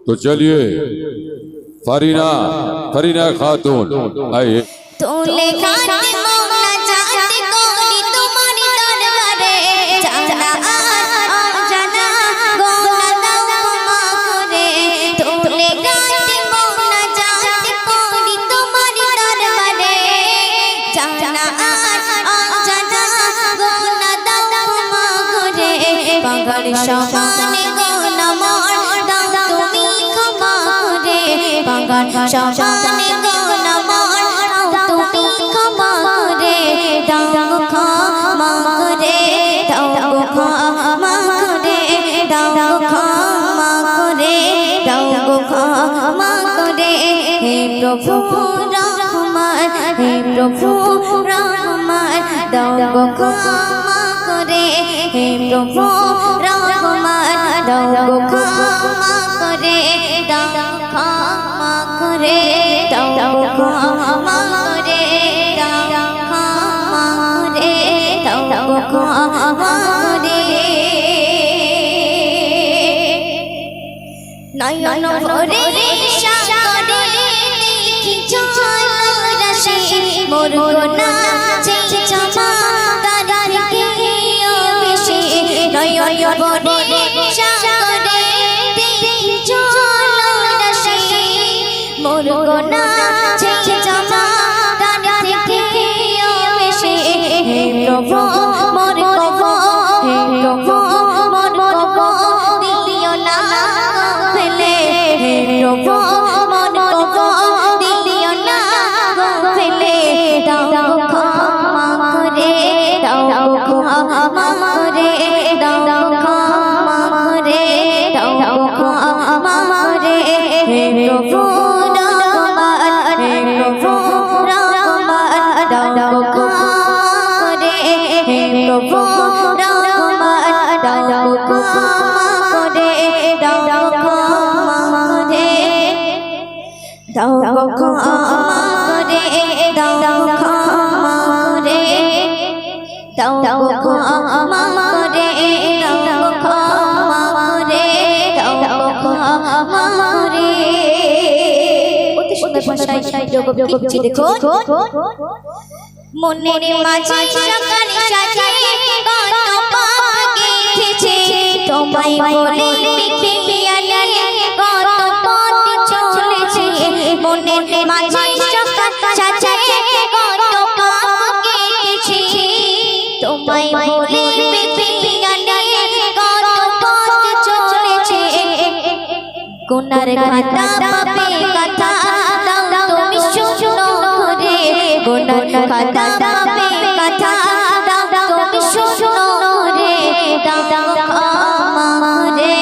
तो चलिए फरीना फरीना खातून आइए। তোলে খাতে মৌনা চাঁদে কোনি তোমারি দরবারে জানা আর জানা গোনা দাও ক্ষমা করে তোলে খাতে মৌনা চাঁদে কোনি তোমারি দরবারে জানা আর জানা গোনা দাও ক্ষমা করে পাগল সমানে গোনা মোর দাও তুমি ক্ষমা করে পাগল সমানে গোনা মোর তুমি ক্ষমা করে দাও ক্ষমা করে দাও ক্ষমা করে দাও ক্ষমা করে দাও ক্ষমা করে হে প্রভু রহমান হে প্রভু রহমান দাও ক্ষমা করে হে প্রভু রহমান দাও ক্ষমা করে দাও ক্ষমা করে দাও ক্ষমা নয়ন ভরে সাগরে দেখি জলরাশি মোর গোনা চেয়ে জমা তারাকে বেশি নয়ন ভরে সাগরে দেখি জলরাশি মোর গোনা চেয়ে জমা তারাকে বেশি হে প্রভু মোর প্রভু হে প্রভু মোর প্রভু দিও না ফেলে হে প্রভু মোর প্রভু দিও না ফেলে দাও ক্ষমা করে দাও ক্ষমা করে দাও ক্ষমা করে দাও ক্ষমা করে হে প্রভু রহমান হে প্রভু রহমান দাও ক্ষমা করে হে প্রভু রহমান দাও ক্ষমা করে দাও ক্ষমা করে দাও ক্ষমা করে দাও ক্ষমা করে দাও ক্ষমা করে দাও ক্ষমা করে দাও ক্ষমা করে অতি সুন্দর ভাষায় লিখছি দেখো মনের মাঝে সকালে সাজে কত পাপ গেছে তোমায় বলে পিয়ালে কত পথ চলেছে মনের মাঝে সকালে সাজে কত পাপ গেছে তোমায় বলে পিয়ালে কত পথ চলেছে গুনার খাতা পাপে কথা দাও তুমি শুনো করে গুনার খাতা পাপে কথা দাও তুমি শুনো রে দাও ক্ষমা রে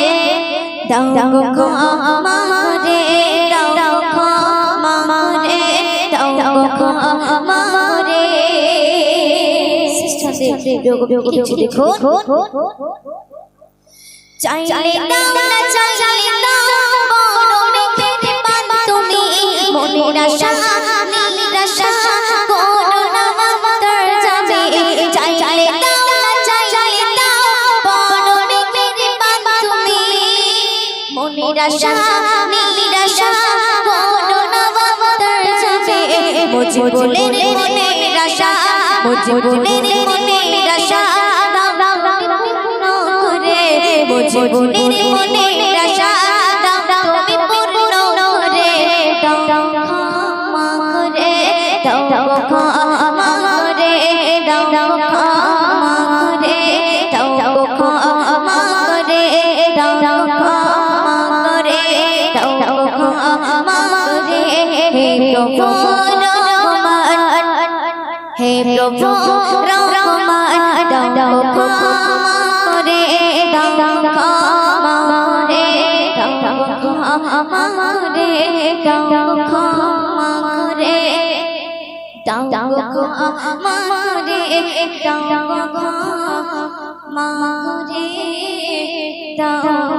দাও ক্ষমা রে দাও ক্ষমা রে দাও ক্ষমা রে কিছু দেখো চাইলে দাও না চাইলে দাও বড় মেঘের পান তুমি মনের আশা নিরাশা কোনো না তর যাবে চাইলে দাও না চাইলে দাও বড় মেঘের পান তুমি মনের আশা নিরাশা কোনো না তর যাবে মুঝে বলে মনের আশা মুঝে বলে মনের আশা मुझे बोले मনের আশা দাও তুমি পূর্ণ করে দাও ক্ষমা করে দাও ক্ষমা করে দাও ক্ষমা করে দাও ক্ষমা করে দাও ক্ষমা করে দাও ক্ষমা করে হে প্রভু রহমান হে প্রভু রহমান দাও ক্ষমা করে দাও ক্ষমা করে দাও ক্ষমা করে দাও ক্ষমা করে দাও ক্ষমা করে দাও ক্ষমা করে দাও